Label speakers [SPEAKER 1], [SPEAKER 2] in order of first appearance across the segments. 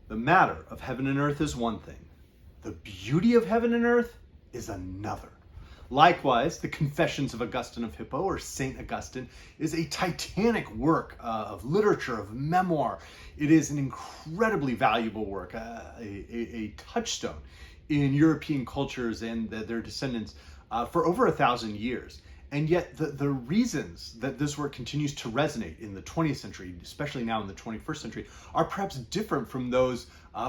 [SPEAKER 1] The matter of heaven and earth is one thing. The beauty of heaven and earth is another. Likewise, the Confessions of Augustine of Hippo, or Saint Augustine, is a titanic work of literature, of memoir. It is an incredibly valuable work, a touchstone in European cultures and their descendants for over 1,000 years. And yet the reasons that this work continues to resonate in the 20th century, especially now in the 21st century, are perhaps different from those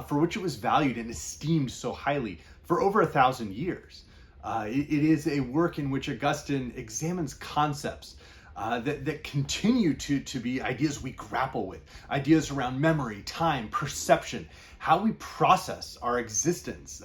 [SPEAKER 1] for which it was valued and esteemed so highly for over 1,000 years. It is a work in which Augustine examines concepts that continue to be ideas we grapple with, ideas around memory, time, perception, how we process our existence,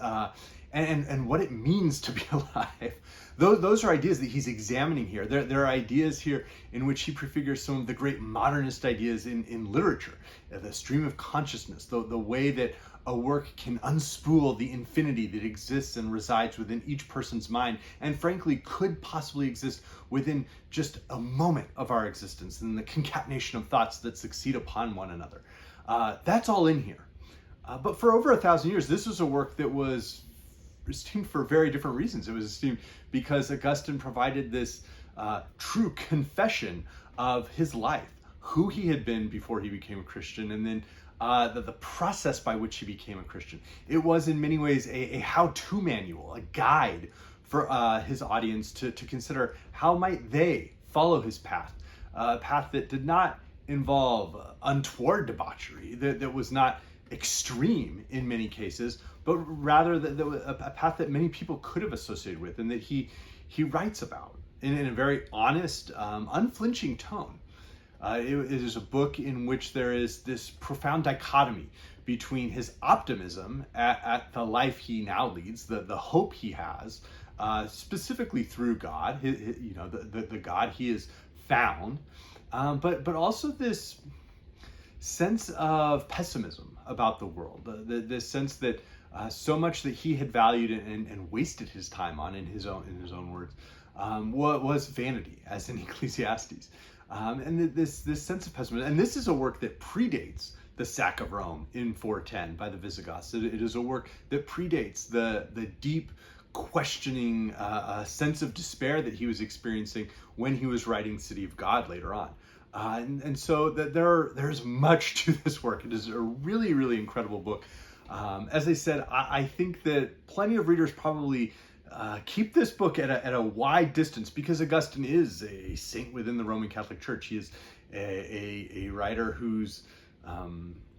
[SPEAKER 1] and what it means to be alive. Those are ideas that he's examining here. There are ideas here in which he prefigures some of the great modernist ideas in literature, the stream of consciousness, the way that a work can unspool the infinity that exists and resides within each person's mind, and frankly could possibly exist within just a moment of our existence, and the concatenation of thoughts that succeed upon one another. That's all in here. But for over 1,000 years, this was a work that was esteemed for very different reasons. It was esteemed because Augustine provided this true confession of his life, who he had been before he became a Christian, and then the process by which he became a Christian. It was in many ways a how-to manual, a guide for his audience to consider how might they follow his path, a path that did not involve untoward debauchery, that was not extreme in many cases, but rather a path that many people could have associated with, and that he writes about in a very honest, unflinching tone. It is a book in which there is this profound dichotomy between his optimism at the life he now leads, the hope he has, specifically through God, the God he has found, but also this sense of pessimism about the world, this sense that so much that he had valued and wasted his time on, in his own words, was vanity, as in Ecclesiastes. And this sense of pessimism, and this is a work that predates the sack of Rome in 410 by the Visigoths. It is a work that predates the deep questioning sense of despair that he was experiencing when he was writing City of God later on. And so that there's much to this work. It is a really, really incredible book. As I said, I think that plenty of readers probably keep this book at a wide distance, because Augustine is a saint within the Roman Catholic Church. He is a writer whose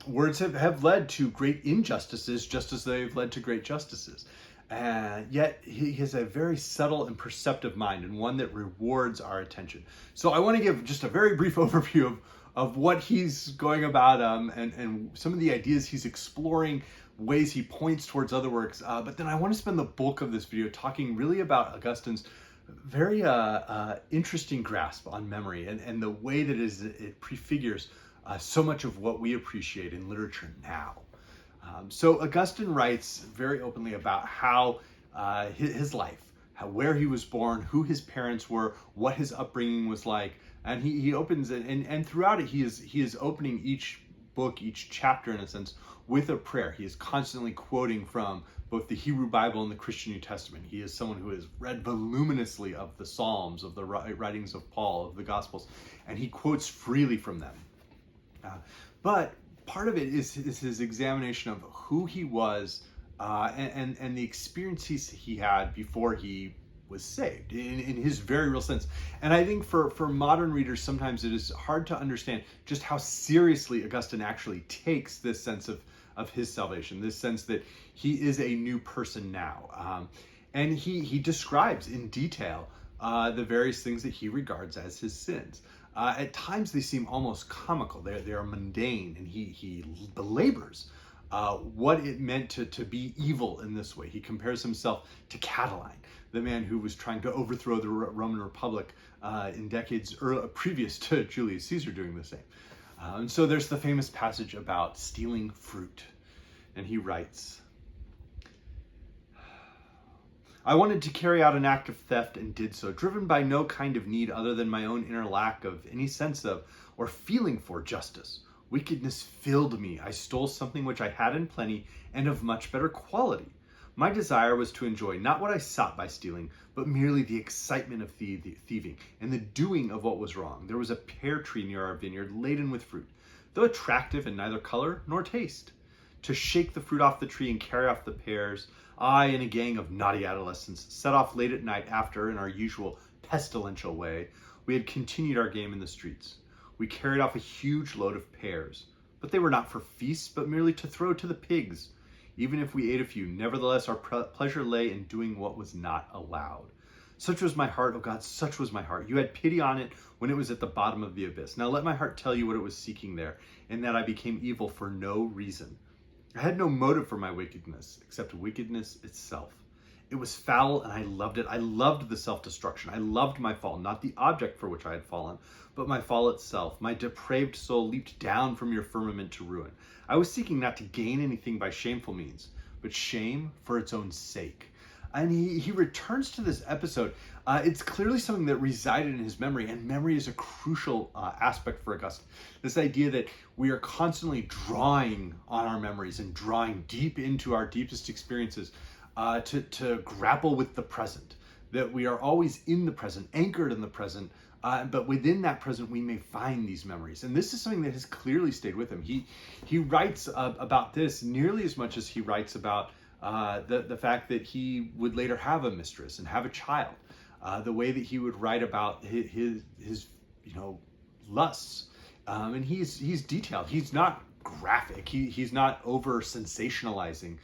[SPEAKER 1] words have led to great injustices, just as they've led to great justices. Yet he has a very subtle and perceptive mind, and one that rewards our attention. So I want to give just a very brief overview of what he's going about, and some of the ideas he's exploring, ways he points towards other works. But then I want to spend the bulk of this video talking really about Augustine's very interesting grasp on memory, and the way that it prefigures so much of what we appreciate in literature now. So Augustine writes very openly about how his life, where he was born, who his parents were, what his upbringing was like, and he opens it, and throughout it he is opening each book, each chapter in a sense, with a prayer. He is constantly quoting from both the Hebrew Bible and the Christian New Testament. He is someone who has read voluminously of the Psalms, of the writings of Paul, of the Gospels, and he quotes freely from them. But part of it is his examination of who he was and the experiences he had before he was saved, in his very real sense. And I think for modern readers, sometimes it is hard to understand just how seriously Augustine actually takes this sense of his salvation, this sense that he is a new person now. And he describes in detail the various things that he regards as his sins. At times they seem almost comical. They are mundane, and he belabors what it meant to be evil in this way. He compares himself to Catiline, the man who was trying to overthrow the Roman Republic in decades previous to Julius Caesar doing the same. And so there's the famous passage about stealing fruit. And he writes, I wanted to carry out an act of theft and did so, driven by no kind of need other than my own inner lack of any sense of or feeling for justice, Wickedness filled me. I stole something which I had in plenty and of much better quality. My desire was to enjoy not what I sought by stealing, but merely the excitement of thieving and the doing of what was wrong. There was a pear tree near our vineyard laden with fruit, though attractive in neither color nor taste. To shake the fruit off the tree and carry off the pears, I and a gang of naughty adolescents set off late at night after, in our usual pestilential way, we had continued our game in the streets. We carried off a huge load of pears, but they were not for feasts, but merely to throw to the pigs. Even if we ate a few, nevertheless our pleasure lay in doing what was not allowed. Such was my heart, O God, such was my heart. You had pity on it when it was at the bottom of the abyss. Now let my heart tell you what it was seeking there, and that I became evil for no reason. I had no motive for my wickedness, except wickedness itself. It was foul, and I loved it. I loved the self-destruction. I loved my fall, not the object for which I had fallen, but my fall itself. My depraved soul leaped down from your firmament to ruin. I was seeking not to gain anything by shameful means, but shame for its own sake. And he returns to this episode. It's clearly something that resided in his memory, and memory is a crucial aspect for Augustine. This idea that we are constantly drawing on our memories and drawing deep into our deepest experiences to grapple with the present, that we are always in the present, anchored in the present, but within that present we may find these memories. And this is something that has clearly stayed with him. He writes about this nearly as much as he writes about the fact that he would later have a mistress and have a child, the way that he would write about his lusts. And he's detailed. He's not graphic. He's not over sensationalizing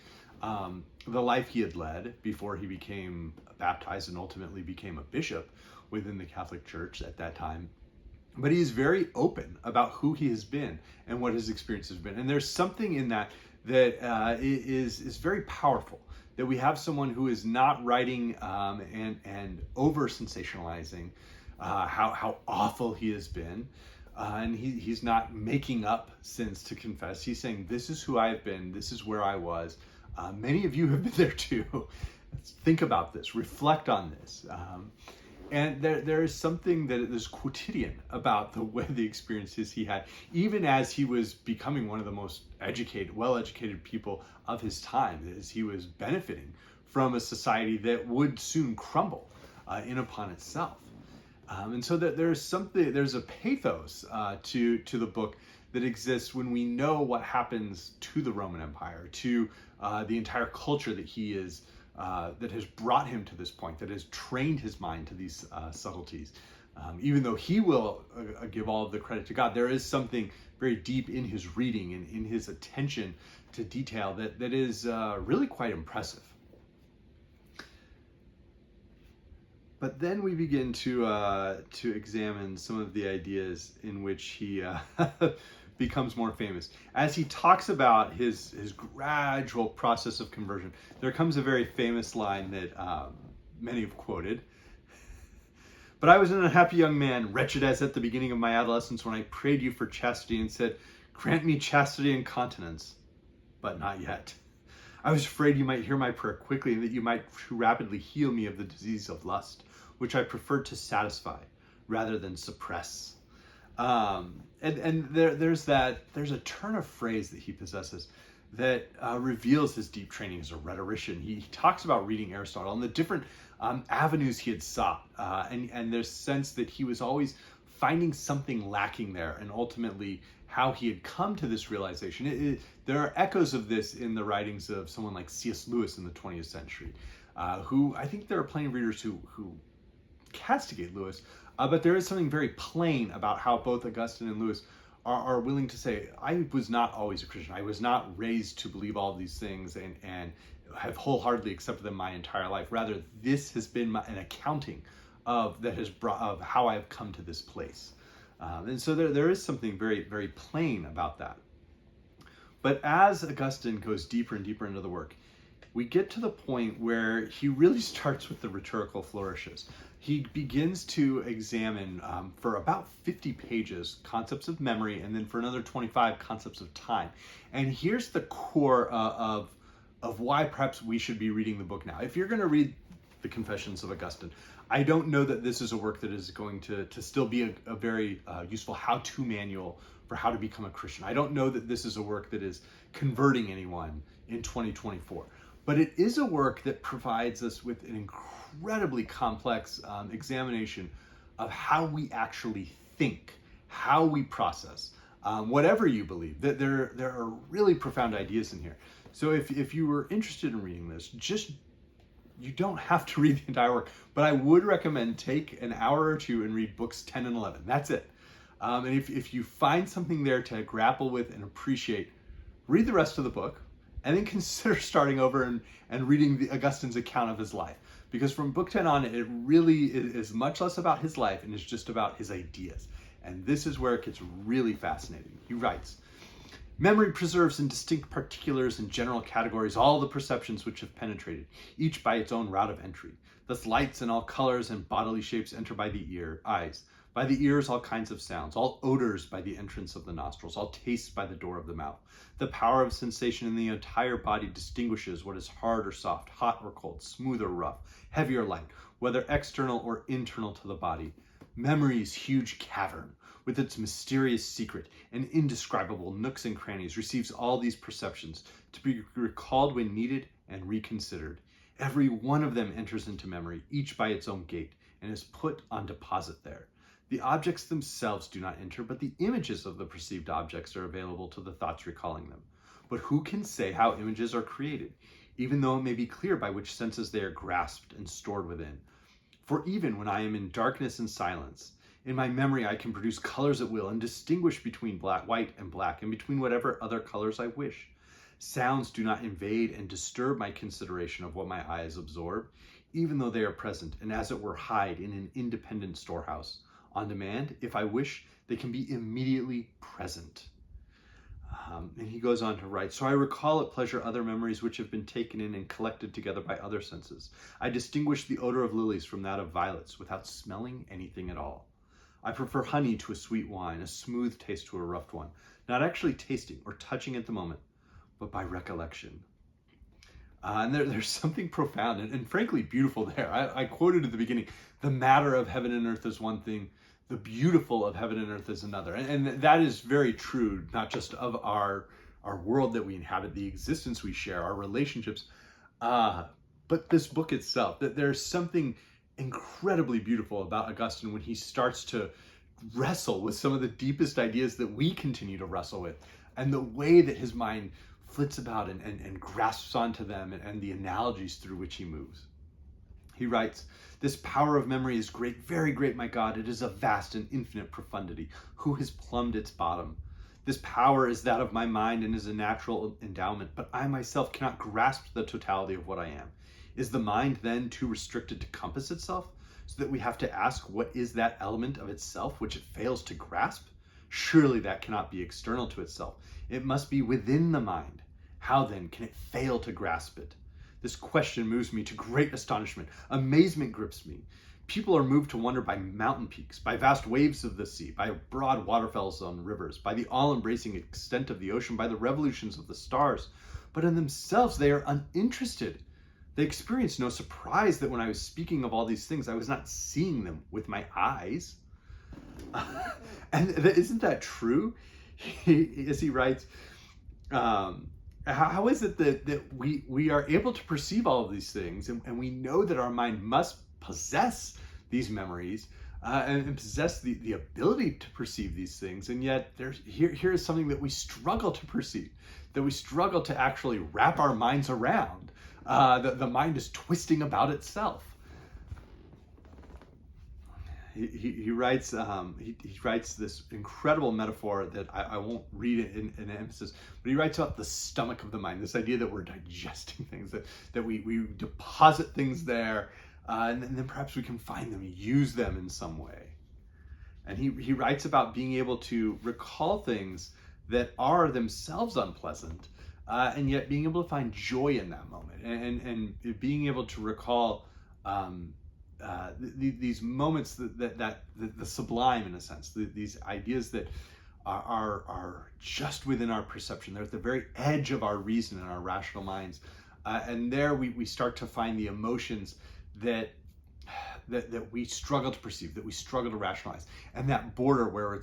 [SPEAKER 1] the life he had led before he became baptized and ultimately became a bishop within the Catholic Church at that time. But he is very open about who he has been and what his experience has been. And there's something in that is very powerful, that we have someone who is not writing and over sensationalizing how awful he has been. And he's not making up sins to confess. He's saying, this is who I have been. This is where I was. Many of you have been there too. Think about this. Reflect on this. And there is something that is quotidian about the way the experiences he had, even as he was becoming one of the most well-educated people of his time, as he was benefiting from a society that would soon crumble in upon itself. And so that there's a pathos to the book that exists when we know what happens to the Roman Empire, to the entire culture that he is, that has brought him to this point, that has trained his mind to these subtleties. Even though he will give all of the credit to God, there is something very deep in his reading and in his attention to detail that is really quite impressive. But then we begin to examine some of the ideas in which he becomes more famous. As he talks about his gradual process of conversion, there comes a very famous line that many have quoted. But I was an unhappy young man, wretched as at the beginning of my adolescence, when I prayed you for chastity and said, grant me chastity and continence, but not yet. I was afraid you might hear my prayer quickly and that you might too rapidly heal me of the disease of lust, which I preferred to satisfy rather than suppress. And there's a turn of phrase that he possesses that reveals his deep training as a rhetorician. He talks about reading Aristotle and the different avenues he had sought, and there's sense that he was always finding something lacking there, and ultimately how he had come to this realization. There are echoes of this in the writings of someone like C.S. Lewis in the 20th century, who I think there are plenty of readers who castigate Lewis, but there is something very plain about how both Augustine and Lewis are willing to say, I was not always a Christian. I was not raised to believe all of these things and have wholeheartedly accepted them my entire life. Rather, this has been an accounting of how I have come to this place. And so there is something very, very plain about that. But as Augustine goes deeper and deeper into the work, we get to the point where he really starts with the rhetorical flourishes. He begins to examine for about 50 pages concepts of memory, and then for another 25 concepts of time. And here's the core of why perhaps we should be reading the book now. If you're going to read the Confessions of Augustine, I don't know that this is a work that is going to still be a very useful how-to manual for how to become a Christian. I don't know that this is a work that is converting anyone in 2024. But it is a work that provides us with an incredibly complex examination of how we actually think, how we process, whatever you believe. That there are really profound ideas in here. So if you were interested in reading this, you don't have to read the entire work, but I would recommend take an hour or two and read books 10 and 11. That's it. And if you find something there to grapple with and appreciate, read the rest of the book, and then consider starting over and reading Augustine's account of his life. Because from book 10 on, it really is much less about his life and is just about his ideas. And this is where it gets really fascinating. He writes, "Memory preserves in distinct particulars and general categories all the perceptions which have penetrated, each by its own route of entry. Thus lights in all colors and bodily shapes enter by the eyes. By the ears, all kinds of sounds, all odors by the entrance of the nostrils, all tastes by the door of the mouth. The power of sensation in the entire body distinguishes what is hard or soft, hot or cold, smooth or rough, heavy or light, whether external or internal to the body. Memory's huge cavern, with its mysterious secret and indescribable nooks and crannies, receives all these perceptions to be recalled when needed and reconsidered. Every one of them enters into memory, each by its own gate, and is put on deposit there. The objects themselves do not enter, but the images of the perceived objects are available to the thoughts recalling them. But who can say how images are created, even though it may be clear by which senses they are grasped and stored within? For even when I am in darkness and silence, in my memory I can produce colors at will and distinguish between white and black, and between whatever other colors I wish. Sounds do not invade and disturb my consideration of what my eyes absorb, even though they are present and as it were hide in an independent storehouse. On demand, if I wish, they can be immediately present." And he goes on to write, "So I recall at pleasure other memories which have been taken in and collected together by other senses. I distinguish the odor of lilies from that of violets without smelling anything at all. I prefer honey to a sweet wine, a smooth taste to a rough one, not actually tasting or touching at the moment, but by recollection." And there's something profound and frankly beautiful there. I quoted at the beginning, "The matter of heaven and earth is one thing, the beautiful of heaven and earth is another." And that is very true, not just of our world that we inhabit, the existence we share, our relationships, but this book itself. That there's something incredibly beautiful about Augustine when he starts to wrestle with some of the deepest ideas that we continue to wrestle with, and the way that his mind flits about and grasps onto them, and the analogies through which he moves. He writes, "This power of memory is great, very great, my God. It is of vast and infinite profundity. Who has plumbed its bottom? This power is that of my mind and is a natural endowment, but I myself cannot grasp the totality of what I am. Is the mind then too restricted to compass itself, so that we have to ask what is that element of itself which it fails to grasp? Surely that cannot be external to itself. It must be within the mind. How then can it fail to grasp it? This question moves me to great astonishment. Amazement grips me. People are moved to wonder by mountain peaks, by vast waves of the sea, by broad waterfalls on rivers, by the all-embracing extent of the ocean, by the revolutions of the stars. But in themselves they are uninterested. They experience no surprise that when I was speaking of all these things, I was not seeing them with my eyes." And isn't that true? As he writes, how is it that we are able to perceive all of these things, and we know that our mind must possess these memories and possess the ability to perceive these things, and yet here is something that we struggle to perceive, that we struggle to actually wrap our minds around. The mind is twisting about itself. He writes this incredible metaphor that I won't read it in emphasis, but he writes about the stomach of the mind, this idea that we're digesting things, that we deposit things there, and then perhaps we can find them, use them in some way. And he writes about being able to recall things that are themselves unpleasant, and yet being able to find joy in that moment, and being able to recall these moments that the sublime, in a sense, these ideas that are just within our perception. They're at the very edge of our reason and our rational minds, and there we start to find the emotions that that we struggle to perceive, that we struggle to rationalize, and that border where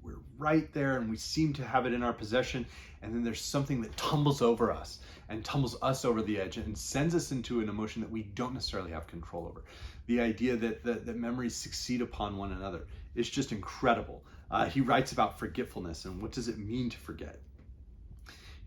[SPEAKER 1] we're right there and we seem to have it in our possession, and then there's something that tumbles over us and tumbles us over the edge and sends us into an emotion that we don't necessarily have control over. The idea that memories succeed upon one another is just incredible. He writes about forgetfulness and what does it mean to forget.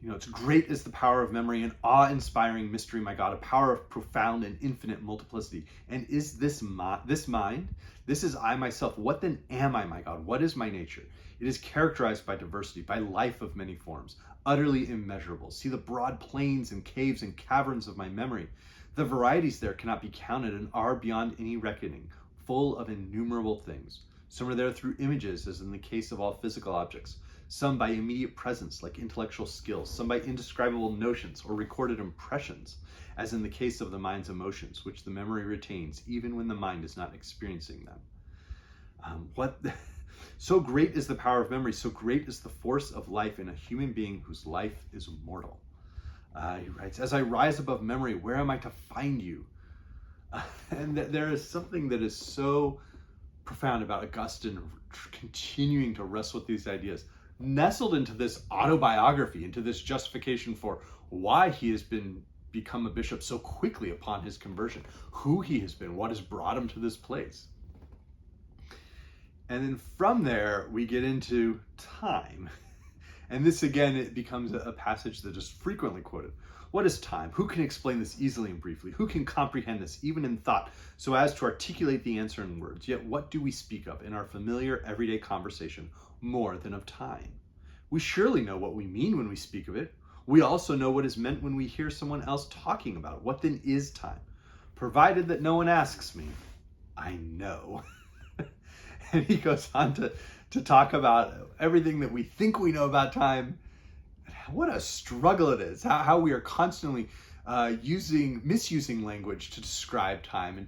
[SPEAKER 1] It's great is the power of memory, an awe-inspiring mystery, my God, a power of profound and infinite multiplicity. And is this mind? This is I myself. What then am I, my God? What is my nature? It is characterized by diversity, by life of many forms, utterly immeasurable. See the broad plains and caves and caverns of my memory. The varieties there cannot be counted and are beyond any reckoning, full of innumerable things. Some are there through images, as in the case of all physical objects. Some by immediate presence, like intellectual skills, some by indescribable notions or recorded impressions, as in the case of the mind's emotions, which the memory retains even when the mind is not experiencing them. So great is the power of memory, so great is the force of life in a human being whose life is mortal. He writes, as I rise above memory, where am I to find you? And there is something that is so profound about Augustine continuing to wrestle with these ideas, nestled into this autobiography, into this justification for why he has become a bishop so quickly upon his conversion, who he has been, what has brought him to this place. And then from there, we get into time. And this, again, it becomes a passage that is frequently quoted. What is time? Who can explain this easily and briefly? Who can comprehend this, even in thought, so as to articulate the answer in words? Yet what do we speak of in our familiar, everyday conversation more than of time? We surely know what we mean when we speak of it. We also know what is meant when we hear someone else talking about it. What then is time? Provided that no one asks me, I know. And he goes on to talk about everything that we think we know about time. What a struggle it is, how we are constantly misusing language to describe time. And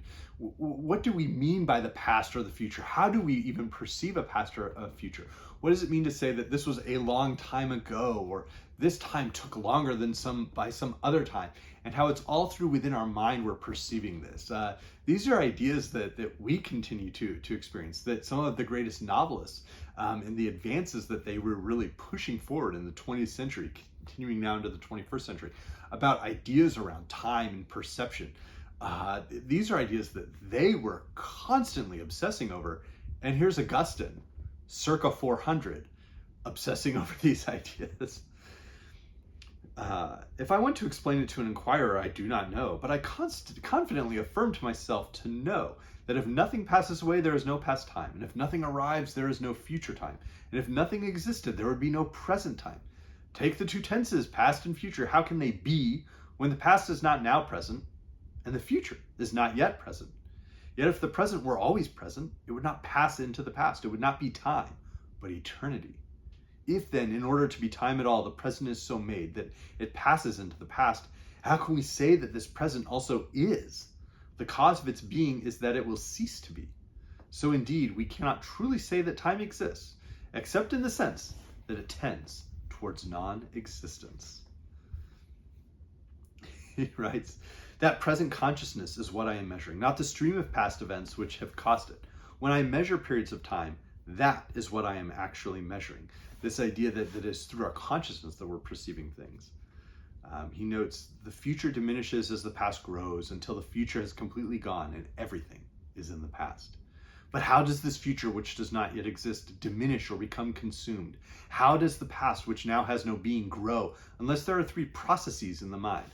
[SPEAKER 1] what do we mean by the past or the future? How do we even perceive a past or a future? What does it mean to say that this was a long time ago, or this time took longer than some other time? And how it's all through within our mind we're perceiving this. These are ideas that we continue to experience, that some of the greatest novelists and the advances that they were really pushing forward in the 20th century, continuing now into the 21st century, about ideas around time and perception. These are ideas that they were constantly obsessing over. And here's Augustine, circa 400, obsessing over these ideas. If I want to explain it to an inquirer, I do not know, but I confidently affirm to myself to know that if nothing passes away, there is no past time, and if nothing arrives, there is no future time, and if nothing existed, there would be no present time. Take the two tenses, past and future. How can they be when the past is not now present, and the future is not yet present? Yet if the present were always present, it would not pass into the past. It would not be time, but eternity. If then, in order to be time at all, the present is so made that it passes into the past, how can we say that this present also is? The cause of its being is that it will cease to be. So indeed, we cannot truly say that time exists, except in the sense that it tends towards non-existence. He writes, that present consciousness is what I am measuring, not the stream of past events which have caused it. When I measure periods of time, that is what I am actually measuring. This idea that it is through our consciousness that we're perceiving things. He notes, the future diminishes as the past grows until the future has completely gone and everything is in the past. But how does this future, which does not yet exist, diminish or become consumed? How does the past, which now has no being, grow, unless there are three processes in the mind,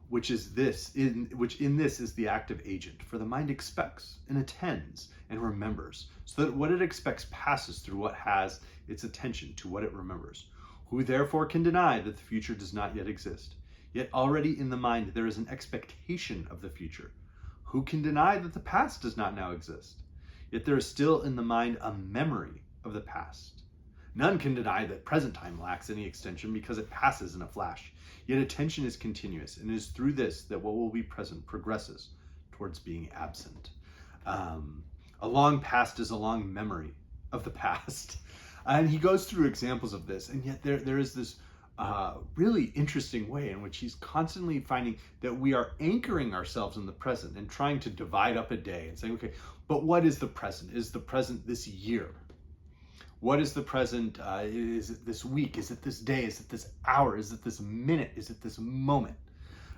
[SPEAKER 1] which in this is the active agent? For the mind expects and attends and remembers, so that what it expects passes through what has its attention to what it remembers. Who therefore can deny that the future does not yet exist? Yet already in the mind there is an expectation of the future. Who can deny that the past does not now exist? Yet there is still in the mind a memory of the past. None can deny that present time lacks any extension because it passes in a flash. Yet attention is continuous, and it is through this that what will be present progresses towards being absent. A long past is a long memory of the past. And he goes through examples of this, and yet there is this really interesting way in which he's constantly finding that we are anchoring ourselves in the present and trying to divide up a day and saying, okay, but what is the present? Is the present this year? What is the present? Is it this week? Is it this day? Is it this hour? Is it this minute? Is it this moment?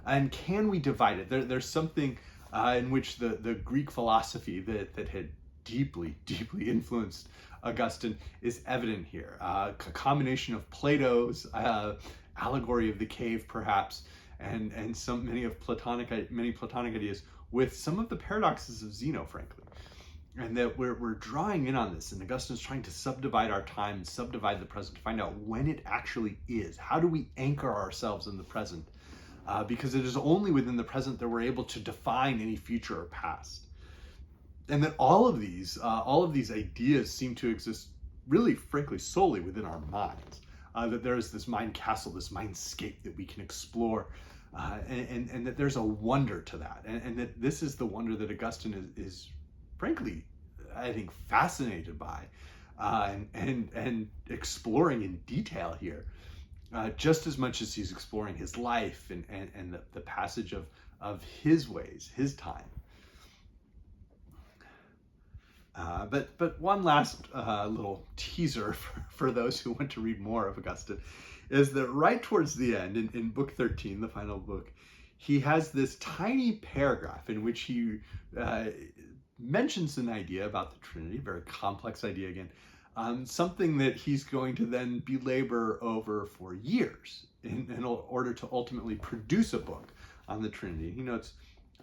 [SPEAKER 1] And can we divide it? There's something in which the Greek philosophy that had deeply influenced Augustine is evident here. A combination of Plato's allegory of the cave, perhaps, and many Platonic ideas with some of the paradoxes of Zeno, frankly. And that we're drawing in on this, and Augustine's trying to subdivide our time and subdivide the present to find out when it actually is. How do we anchor ourselves in the present? Because it is only within the present that we're able to define any future or past. And that all of these ideas seem to exist really, frankly, solely within our minds. That there is this mind castle, this mindscape that we can explore, and that there's a wonder to that. And that this is the wonder that Augustine is frankly, I think, fascinated by and exploring in detail here, just as much as he's exploring his life and the passage of his ways, his time. But one last little teaser for those who want to read more of Augustine is that right towards the end, in book 13, the final book, he has this tiny paragraph in which he mentions an idea about the Trinity, very complex idea again, something that he's going to then belabor over for years in order to ultimately produce a book on the Trinity. He notes,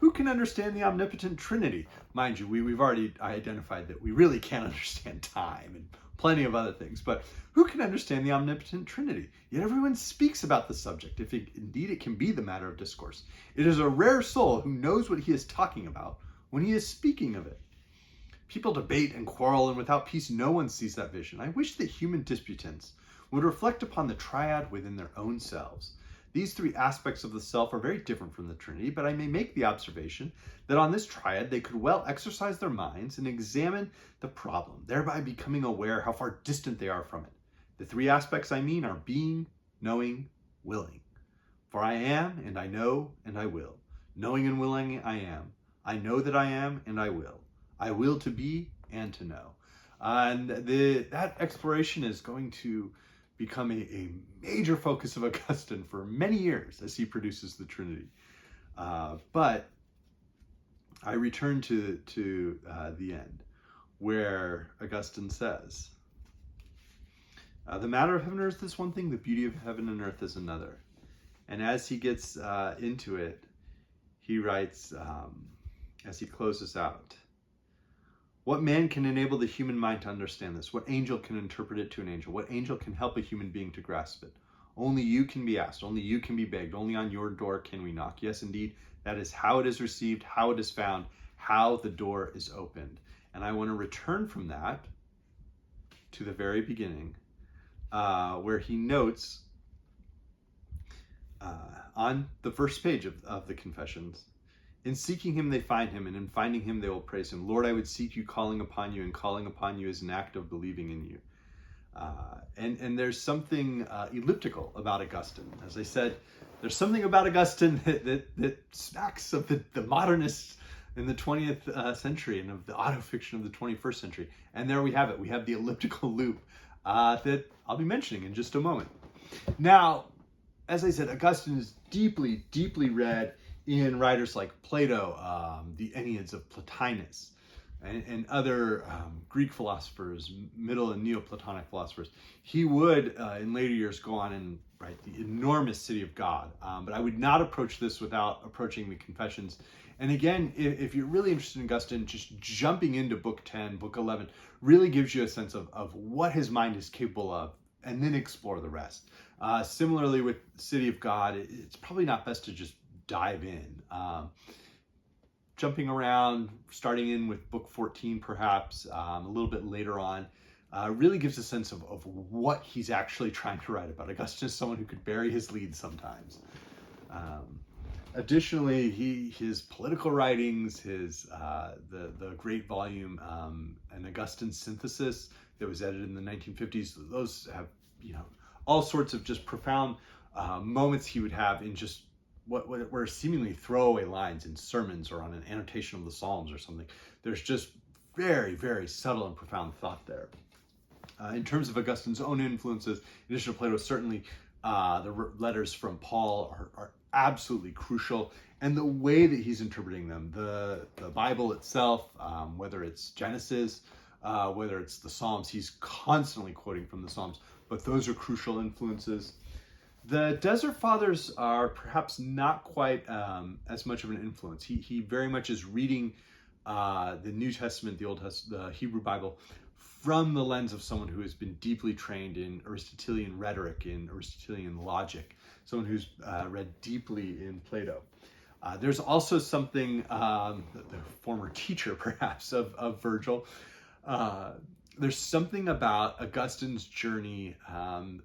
[SPEAKER 1] who can understand the omnipotent Trinity? Mind you, we've already identified that we really can't understand time and plenty of other things, but who can understand the omnipotent Trinity? Yet everyone speaks about the subject, if indeed it can be the matter of discourse. It is a rare soul who knows what he is talking about when he is speaking of it. People debate and quarrel, and without peace no one sees that vision. I wish that human disputants would reflect upon the triad within their own selves. These three aspects of the self are very different from the Trinity, but I may make the observation that on this triad they could well exercise their minds and examine the problem, thereby becoming aware how far distant they are from it. The three aspects I mean are being, knowing, willing. For I am, and I know, and I will. Knowing and willing I am. I know that I am, and I will. I will to be and to know. And that exploration is going to become a major focus of Augustine for many years as he produces the Trinity. But I return to the end, where Augustine says, the matter of heaven and earth is one thing, the beauty of heaven and earth is another. And as he gets into it, he writes, as he closes out, what man can enable the human mind to understand this? What angel can interpret it to an angel? What angel can help a human being to grasp it? Only you can be asked. Only you can be begged. Only on your door can we knock. Yes, indeed, that is how it is received, how it is found, how the door is opened. And I want to return from that to the very beginning, where he notes on the first page of the Confessions, in seeking him, they find him, and in finding him, they will praise him. Lord, I would seek you, calling upon you, and calling upon you is an act of believing in you. And there's something elliptical about Augustine. As I said, there's something about Augustine that smacks of the modernists in the 20th century and of the autofiction of the 21st century. And there we have it. We have the elliptical loop that I'll be mentioning in just a moment. Now, as I said, Augustine is deeply, deeply read in writers like Plato, the Enneads of Plotinus, and other Greek philosophers, Middle and Neoplatonic philosophers. He would, in later years, go on and write the enormous City of God. But I would not approach this without approaching the Confessions. And again, if you're really interested in Augustine, just jumping into Book 10, Book 11, really gives you a sense of what his mind is capable of, and then explore the rest. Similarly with City of God, it's probably not best to just dive in. Jumping around, starting in with book 14 perhaps, a little bit later on, really gives a sense of what he's actually trying to write about. Augustine is someone who could bury his lead sometimes. Additionally, his political writings, the great volume, an Augustine Synthesis that was edited in the 1950s, those have all sorts of just profound moments he would have in just what were seemingly throwaway lines in sermons or on an annotation of the Psalms or something. There's just very, very subtle and profound thought there. In terms of Augustine's own influences, in addition to Plato, certainly the letters from Paul are absolutely crucial, and the way that he's interpreting them, the Bible itself, whether it's Genesis, whether it's the Psalms, he's constantly quoting from the Psalms, but those are crucial influences. The Desert Fathers are perhaps not quite as much of an influence. He very much is reading the New Testament, the Hebrew Bible, from the lens of someone who has been deeply trained in Aristotelian rhetoric, in Aristotelian logic, someone who's read deeply in Plato. There's also something, the former teacher perhaps of Virgil, there's something about Augustine's journey,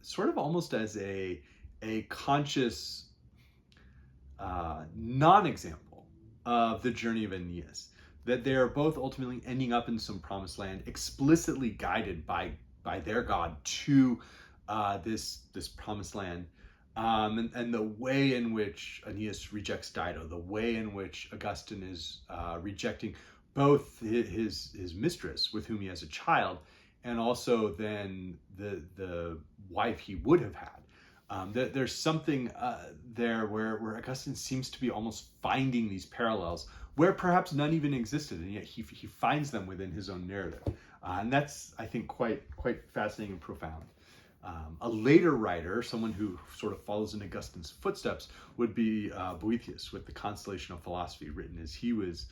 [SPEAKER 1] sort of almost as a conscious non-example of the journey of Aeneas, that they are both ultimately ending up in some promised land, explicitly guided by their God to this promised land, and the way in which Aeneas rejects Dido, the way in which Augustine is rejecting both his mistress with whom he has a child, and also then the wife he would have had. There's something there where Augustine seems to be almost finding these parallels where perhaps none even existed, and yet he finds them within his own narrative. And that's, I think, quite fascinating and profound. A later writer, someone who sort of follows in Augustine's footsteps, would be Boethius with the Consolation of Philosophy, written as he was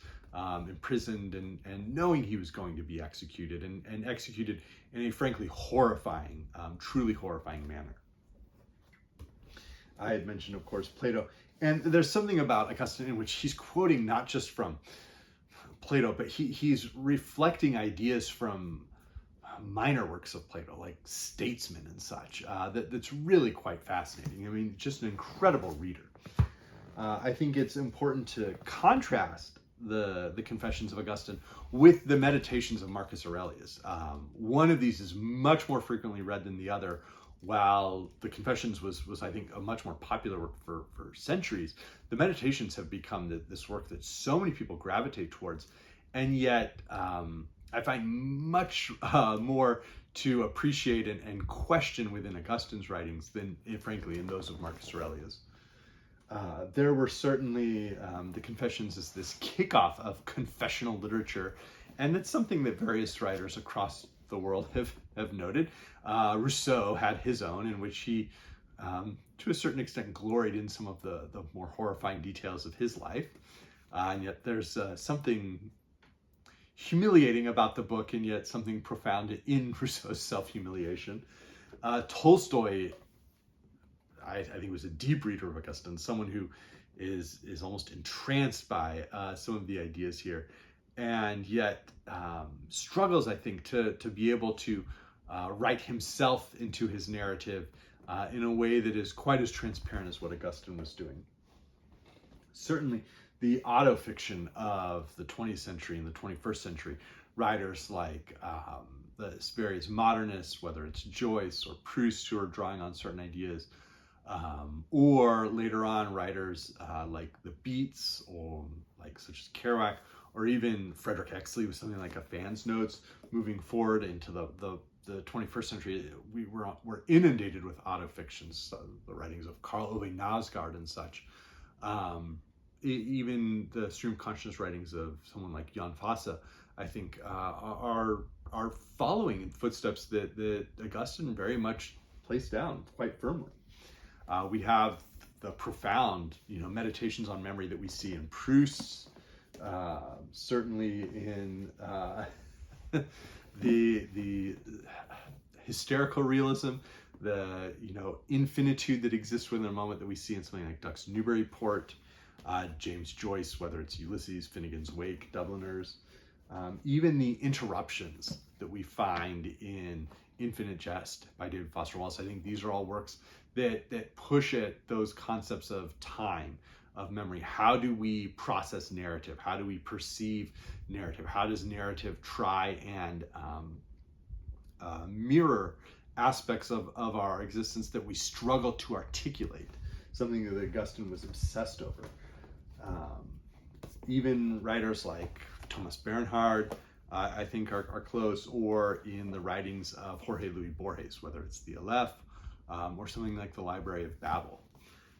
[SPEAKER 1] imprisoned and knowing he was going to be executed, and executed in a frankly horrifying, truly horrifying manner. I had mentioned, of course, Plato. And there's something about Augustine in which he's quoting not just from Plato, but he's reflecting ideas from minor works of Plato, like Statesman and such, that's really quite fascinating. I mean, just an incredible reader. I think it's important to contrast the Confessions of Augustine with the Meditations of Marcus Aurelius. One of these is much more frequently read than the other. While the Confessions was I think a much more popular work for centuries, the Meditations have become this work that so many people gravitate towards, and yet I find much more to appreciate and question within Augustine's writings than, frankly, in those of Marcus Aurelius. There were certainly the Confessions as this kickoff of confessional literature, and it's something that various writers across the world have noted. Rousseau had his own, in which he, to a certain extent, gloried in some of the more horrifying details of his life. And yet there's something humiliating about the book, and yet something profound in Rousseau's self-humiliation. Tolstoy, I think, was a deep reader of Augustine, someone who is almost entranced by some of the ideas here, and yet struggles, I think, to be able to write himself into his narrative in a way that is quite as transparent as what Augustine was doing. Certainly, the autofiction of the 20th century and the 21st century, writers like the various modernists, whether it's Joyce or Proust, who are drawing on certain ideas, or later on writers like the Beats, or like such as Kerouac, or even Frederick Exley with something like a Fan's Notes. Moving forward into the 21st century, we're inundated with autofictions, the writings of Karl Knausgard and such. Even the stream of consciousness writings of someone like Jan Fosse, I think, are following in footsteps that Augustine very much placed down quite firmly. We have the profound, meditations on memory that we see in Proust, certainly in the hysterical realism, the infinitude that exists within a moment that we see in something like Duck's Newburyport, James Joyce, whether it's Ulysses, Finnegan's Wake, Dubliners, even the interruptions that we find in Infinite Jest by David Foster Wallace. I think these are all works that push at those concepts of time, of memory. How do we process narrative? How do we perceive narrative? How does narrative try and mirror aspects of our existence that we struggle to articulate, something that Augustine was obsessed over. Even writers like Thomas Bernhard, I think are close, or in the writings of Jorge Luis Borges, whether it's the Aleph or something like the Library of Babel.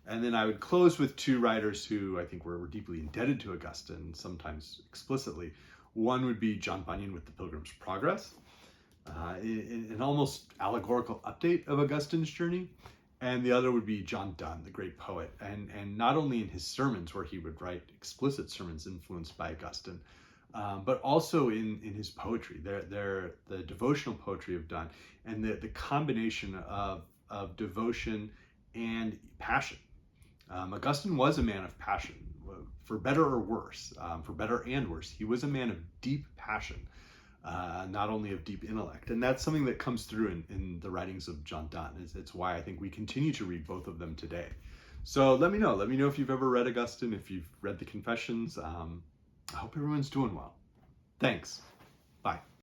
[SPEAKER 1] And then I would close with two writers who I think were deeply indebted to Augustine, sometimes explicitly. One would be John Bunyan with the Pilgrim's Progress, an almost allegorical update of Augustine's journey. And the other would be John Donne, the great poet, and not only in his sermons, where he would write explicit sermons influenced by Augustine, but also in his poetry, the devotional poetry of Donne, and the combination of devotion and passion. Augustine was a man of passion, for better or worse, for better and worse. He was a man of deep passion, not only of deep intellect. And that's something that comes through in the writings of John Donne. It's why I think we continue to read both of them today. So let me know if you've ever read Augustine, if you've read the Confessions. I hope everyone's doing well. Thanks. Bye.